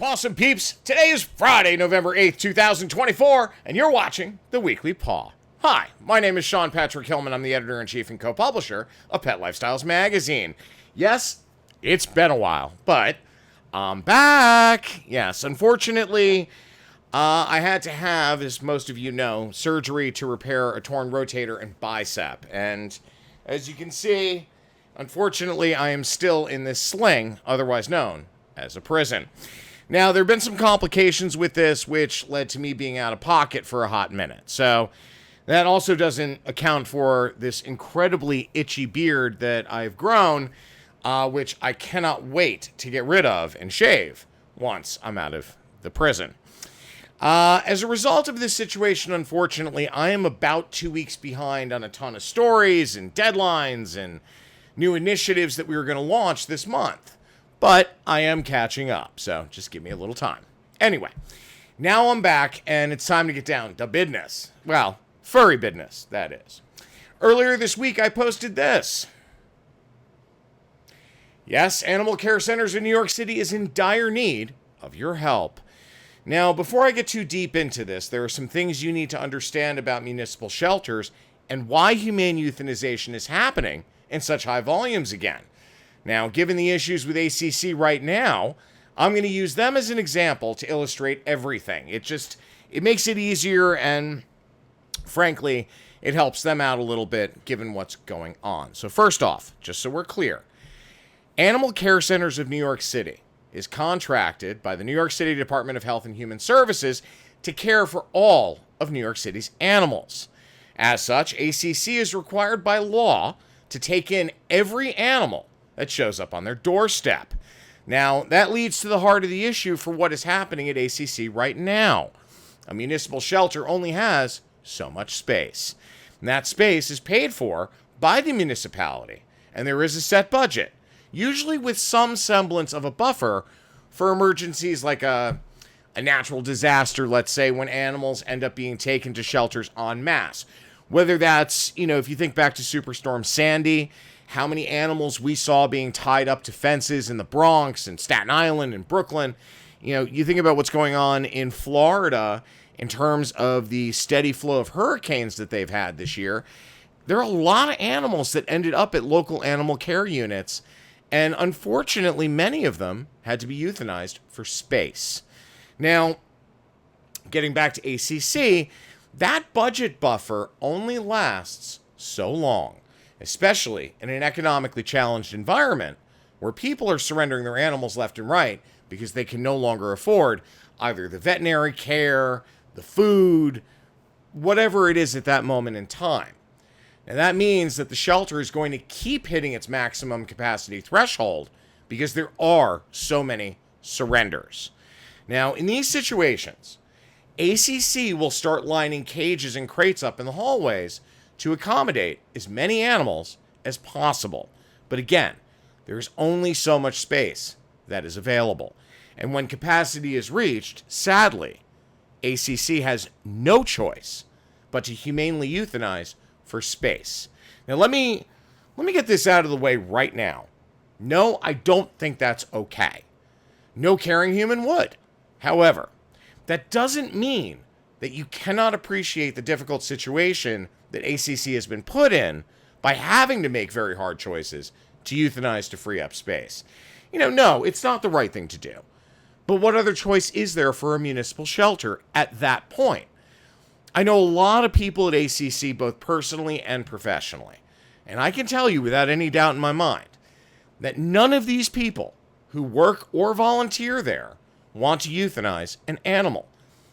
Pawsome peeps, today is Friday, November 8th, 2024, and you're watching the Weekly Paw. Hi, my name is Sean Patrick Hillman. I'm the editor-in-chief and co-publisher of Pet Lifestyles magazine. Yes, it's been a while, but I'm back. Yes, unfortunately, I had to have, as most of you know, surgery to repair a torn rotator and bicep. And as you can see, unfortunately, I am still in this sling, otherwise known as a prison. Now, there have been some complications with this, which led to me being out of pocket for a hot minute. So that also doesn't account for this incredibly itchy beard that I've grown, which I cannot wait to get rid of and shave once I'm out of the prison. As a result of this situation, unfortunately, I am about 2 weeks behind on a ton of stories and deadlines and new initiatives that we were going to launch this month. But I am catching up, so just give me a little time. Anyway, now I'm back, and it's time to get down to business. Well, furry business, that is. Earlier this week, I posted this. Yes, Animal Care Centers in New York City is in dire need of your help. Now, before I get too deep into this, there are some things you need to understand about municipal shelters and why humane euthanization is happening in such high volumes again. Now, given the issues with ACC right now, I'm going to use them as an example to illustrate everything. It makes it easier, and frankly, it helps them out a little bit given what's going on. So first off, just so we're clear, Animal Care Centers of New York City is contracted by the New York City Department of Health and Human Services to care for all of New York City's animals. As such, ACC is required by law to take in every animal that shows up on their doorstep. Now, that leads to the heart of the issue for what is happening at ACC right now. A municipal shelter only has so much space. And that space is paid for by the municipality, and there is a set budget, usually with some semblance of a buffer for emergencies like a natural disaster, let's say, when animals end up being taken to shelters en masse. Whether that's, if you think back to Superstorm Sandy, how many animals we saw being tied up to fences in the Bronx and Staten Island and Brooklyn. You think about what's going on in Florida in terms of the steady flow of hurricanes that they've had this year. There are a lot of animals that ended up at local animal care units, and unfortunately, many of them had to be euthanized for space. Now, getting back to ACC, that budget buffer only lasts so long, especially in an economically challenged environment where people are surrendering their animals left and right because they can no longer afford either the veterinary care, the food, whatever it is at that moment in time. And that means that the shelter is going to keep hitting its maximum capacity threshold because there are so many surrenders. Now, in these situations, ACC will start lining cages and crates up in the hallways to accommodate as many animals as possible. But again, there's only so much space that is available. And when capacity is reached, sadly, ACC has no choice but to humanely euthanize for space. Now let me get this out of the way right now. No, I don't think that's okay. No caring human would. However, that doesn't mean that you cannot appreciate the difficult situation that ACC has been put in by having to make very hard choices to euthanize to free up space. No, it's not the right thing to do. But what other choice is there for a municipal shelter at that point? I know a lot of people at ACC, both personally and professionally, and I can tell you without any doubt in my mind that none of these people who work or volunteer there want to euthanize an animal,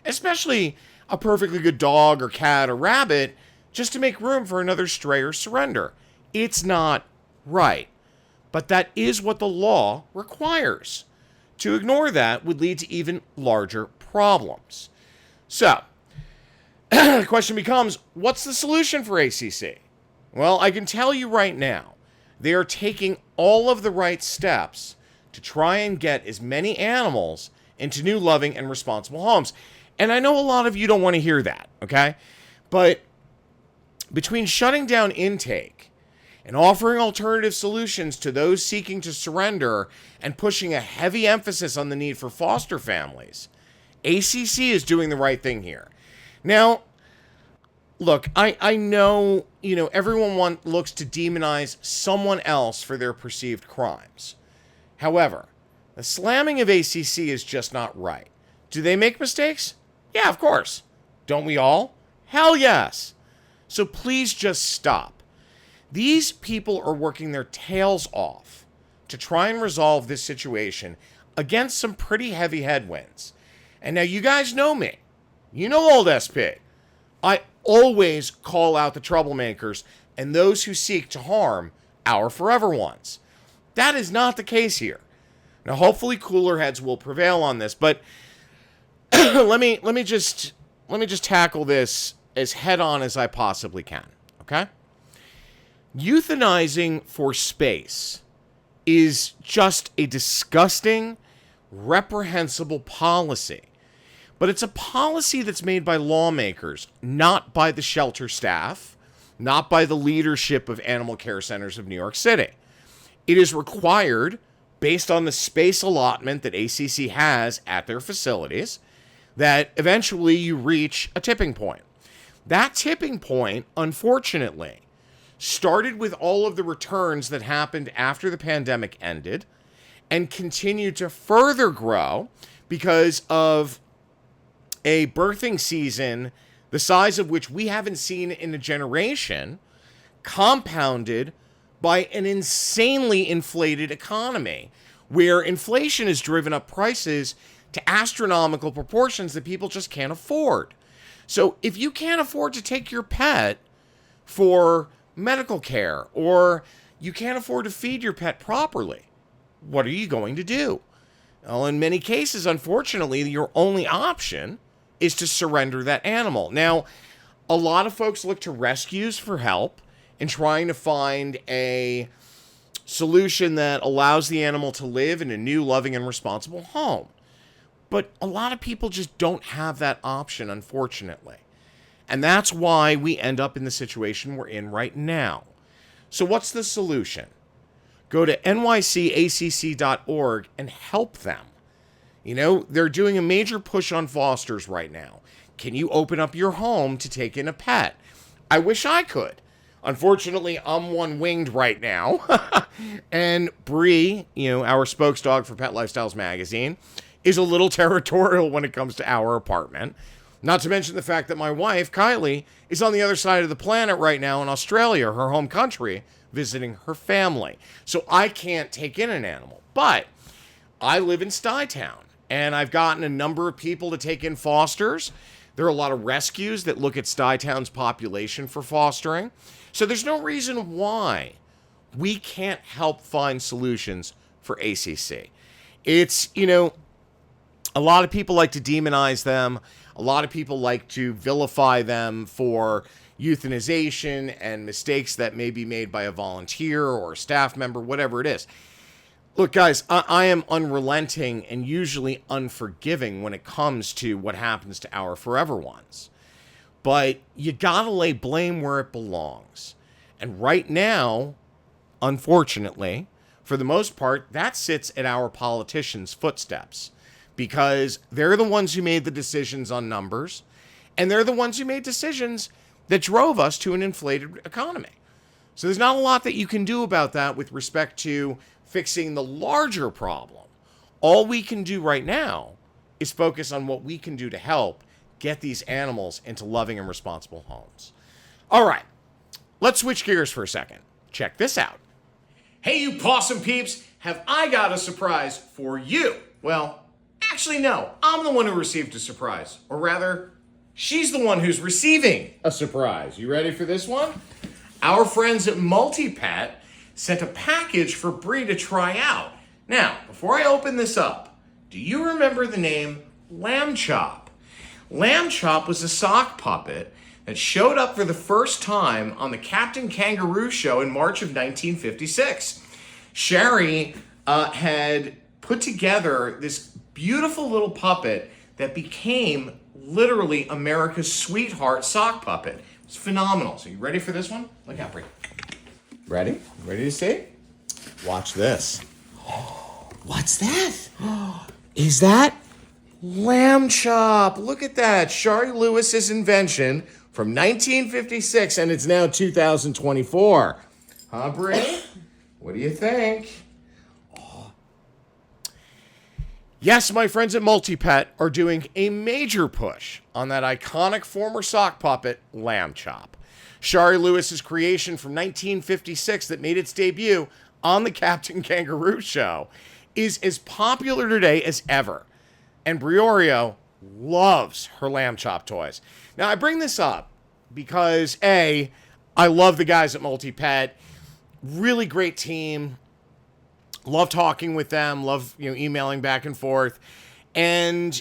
especially a perfectly good dog or cat or rabbit, just to make room for another stray or surrender. It's not right. But that is what the law requires. To ignore that would lead to even larger problems. So, the question becomes, what's the solution for ACC? Well, I can tell you right now, they are taking all of the right steps to try and get as many animals into new loving and responsible homes. And I know a lot of you don't want to hear that, okay? But between shutting down intake and offering alternative solutions to those seeking to surrender and pushing a heavy emphasis on the need for foster families. ACC is doing the right thing here. Now, look, I know, everyone looks to demonize someone else for their perceived crimes. However, the slamming of ACC is just not right. Do they make mistakes? Yeah, of course. Don't we all? Hell yes. So please just stop. These people are working their tails off to try and resolve this situation against some pretty heavy headwinds. And now you guys know me. You know old SP. I always call out the troublemakers and those who seek to harm our forever ones. That is not the case here. Now, hopefully cooler heads will prevail on this, but let me just tackle this as head on as I possibly can, okay? Euthanizing for space is just a disgusting, reprehensible policy. But it's a policy that's made by lawmakers, not by the shelter staff, not by the leadership of animal care centers of New York City. It is required, based on the space allotment that ACC has at their facilities, that eventually you reach a tipping point. That tipping point, unfortunately, started with all of the returns that happened after the pandemic ended and continued to further grow because of a birthing season the size of which we haven't seen in a generation, compounded by an insanely inflated economy where inflation has driven up prices to astronomical proportions that people just can't afford. So if you can't afford to take your pet for medical care, or you can't afford to feed your pet properly, what are you going to do? Well, in many cases, unfortunately, your only option is to surrender that animal. Now, a lot of folks look to rescues for help in trying to find a solution that allows the animal to live in a new, loving, and responsible home. But a lot of people just don't have that option, unfortunately. And that's why we end up in the situation we're in right now. So what's the solution? Go to nycacc.org and help them. They're doing a major push on fosters right now. Can you open up your home to take in a pet? I wish I could. Unfortunately, I'm one-winged right now. And Bree, our spokesdog for Pet Lifestyles magazine, is a little territorial when it comes to our apartment. Not to mention the fact that my wife, Kylie, is on the other side of the planet right now in Australia, her home country, visiting her family. So I can't take in an animal. But I live in Stuytown, and I've gotten a number of people to take in fosters. There are a lot of rescues that look at Stuytown's population for fostering. So there's no reason why we can't help find solutions for ACC. It's, a lot of people like to demonize them. A lot of people like to vilify them for euthanization and mistakes that may be made by a volunteer or a staff member, whatever it is. Look, guys, I am unrelenting and usually unforgiving when it comes to what happens to our forever ones. But you gotta lay blame where it belongs. And right now, unfortunately, for the most part, that sits at our politicians' footsteps. Because they're the ones who made the decisions on numbers, and they're the ones who made decisions that drove us to an inflated economy. So there's not a lot that you can do about that with respect to fixing the larger problem. All we can do right now is focus on what we can do to help get these animals into loving and responsible homes. All right, let's switch gears for a second. Check this out. Hey, you possum peeps, have I got a surprise for you? Well, actually, no, I'm the one who received a surprise. Or rather, she's the one who's receiving a surprise. You ready for this one? Our friends at Multipet sent a package for Bree to try out. Now, before I open this up, do you remember the name Lambchop? Lambchop was a sock puppet that showed up for the first time on the Captain Kangaroo show in March of 1956. Sherry had put together this beautiful little puppet that became literally America's sweetheart sock puppet. It's phenomenal. So you ready for this one? Look out, Bree. Ready? Ready to see? Watch this. What's that? Is that Lambchop? Look at that. Shari Lewis's invention from 1956, and it's now 2024. Huh, Brie? What do you think? Yes, my friends at Multipet are doing a major push on that iconic former sock puppet, Lambchop. Shari Lewis's creation from 1956 that made its debut on the Captain Kangaroo show is as popular today as ever. And Brioreo loves her Lambchop toys. Now, I bring this up because, A, I love the guys at Multipet. Really great team. Love talking with them. Love, emailing back and forth. And,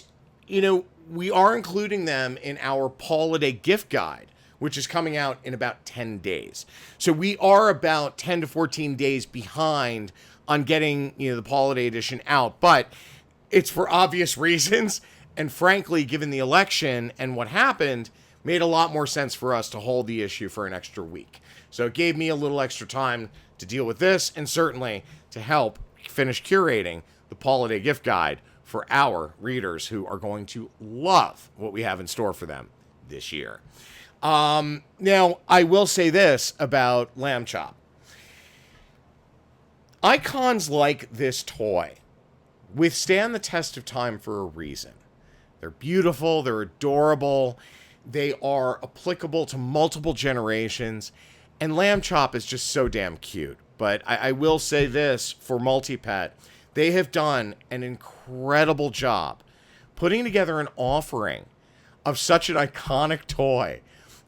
we are including them in our Holiday gift guide, which is coming out in about 10 days. So we are about 10 to 14 days behind on getting, the Holiday edition out. But it's for obvious reasons. And frankly, given the election and what happened, made a lot more sense for us to hold the issue for an extra week. So it gave me a little extra time to deal with this, and certainly to help finish curating the Holiday gift guide for our readers who are going to love what we have in store for them this year. Now, I will say this about Lambchop. Icons like this toy withstand the test of time for a reason. They're beautiful, they're adorable, they are applicable to multiple generations, and Lambchop is just so damn cute. But I will say this for Multipet, they have done an incredible job putting together an offering of such an iconic toy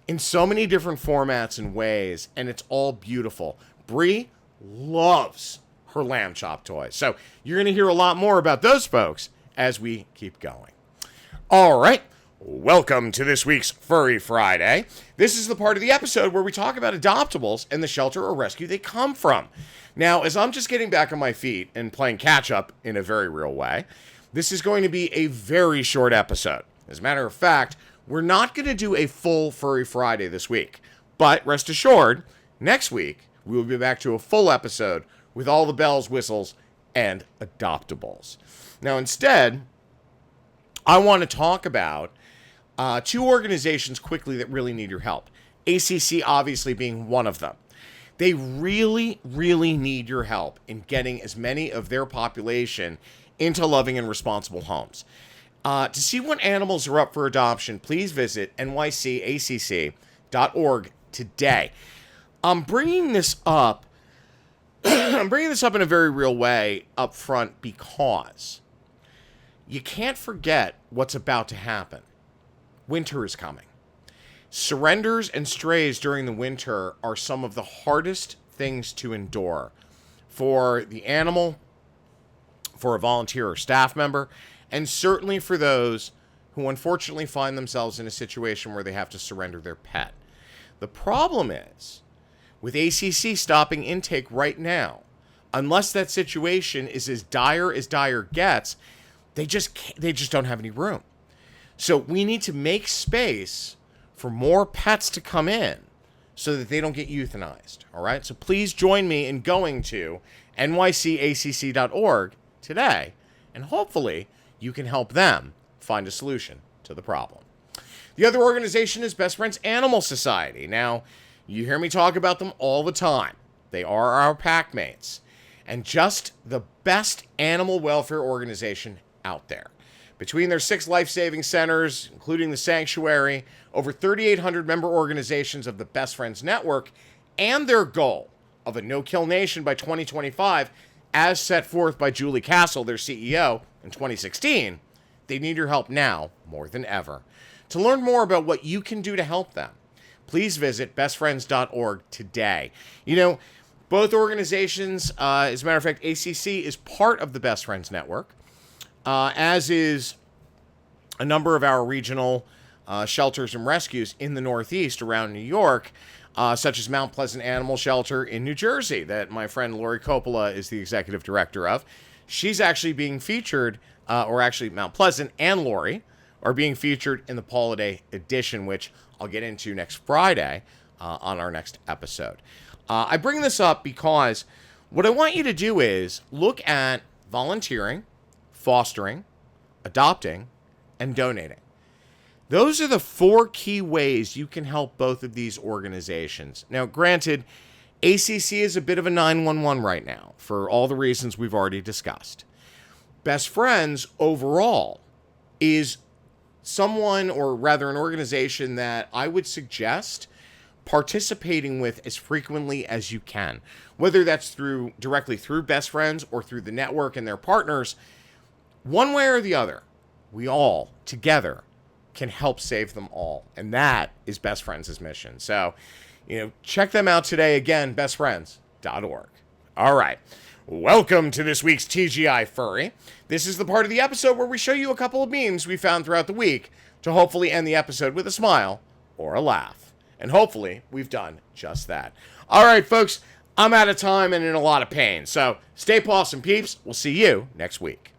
in so many different formats and ways, and it's all beautiful. Brie loves her Lambchop toys. So you're going to hear a lot more about those folks as we keep going. All right. Welcome to this week's Furry Friday. This is the part of the episode where we talk about adoptables and the shelter or rescue they come from. Now, as I'm just getting back on my feet and playing catch up in a very real way, this is going to be a very short episode. As a matter of fact, we're not going to do a full Furry Friday this week. But rest assured, next week we will be back to a full episode with all the bells, whistles, and adoptables. Now, instead, I want to talk about two organizations quickly that really need your help. ACC obviously being one of them. They really, really need your help in getting as many of their population into loving and responsible homes. To see what animals are up for adoption, please visit nycacc.org today. I'm bringing this up in a very real way up front because you can't forget what's about to happen. Winter is coming. Surrenders and strays during the winter are some of the hardest things to endure for the animal, for a volunteer or staff member, and certainly for those who unfortunately find themselves in a situation where they have to surrender their pet. The problem is, with ACC stopping intake right now, unless that situation is as dire gets, they just don't have any room. So we need to make space for more pets to come in so that they don't get euthanized. All right. So please join me in going to nycacc.org today, and hopefully you can help them find a solution to the problem. The other organization is Best Friends Animal Society. Now, you hear me talk about them all the time. They are our packmates and just the best animal welfare organization out there. Between their 6 life-saving centers, including the sanctuary, over 3,800 member organizations of the Best Friends Network, and their goal of a no-kill nation by 2025, as set forth by Julie Castle, their CEO, in 2016, they need your help now more than ever. To learn more about what you can do to help them, please visit bestfriends.org today. Both organizations, as a matter of fact, ACC is part of the Best Friends Network, as is a number of our regional shelters and rescues in the Northeast around New York, such as Mount Pleasant Animal Shelter in New Jersey that my friend Lori Coppola is the executive director of. She's actually being featured, or actually Mount Pleasant and Lori are being featured in the Holiday edition, which I'll get into next Friday on our next episode. I bring this up because what I want you to do is look at volunteering, fostering, adopting, and donating. Those are the 4 key ways you can help both of these organizations. Now, granted, ACC is a bit of a 911 right now for all the reasons we've already discussed. Best Friends overall is someone, or rather an organization, that I would suggest participating with as frequently as you can, whether that's directly through Best Friends or through the network and their partners. One way or the other, we all together can help save them all, and that is Best Friends' mission. So, check them out today. Again, bestfriends.org. All right. Welcome to this week's TGI Furry. This is the part of the episode where we show you a couple of memes we found throughout the week to hopefully end the episode with a smile or a laugh. And hopefully, we've done just that. All right, folks, I'm out of time and in a lot of pain. So stay pawsome, peeps. We'll see you next week.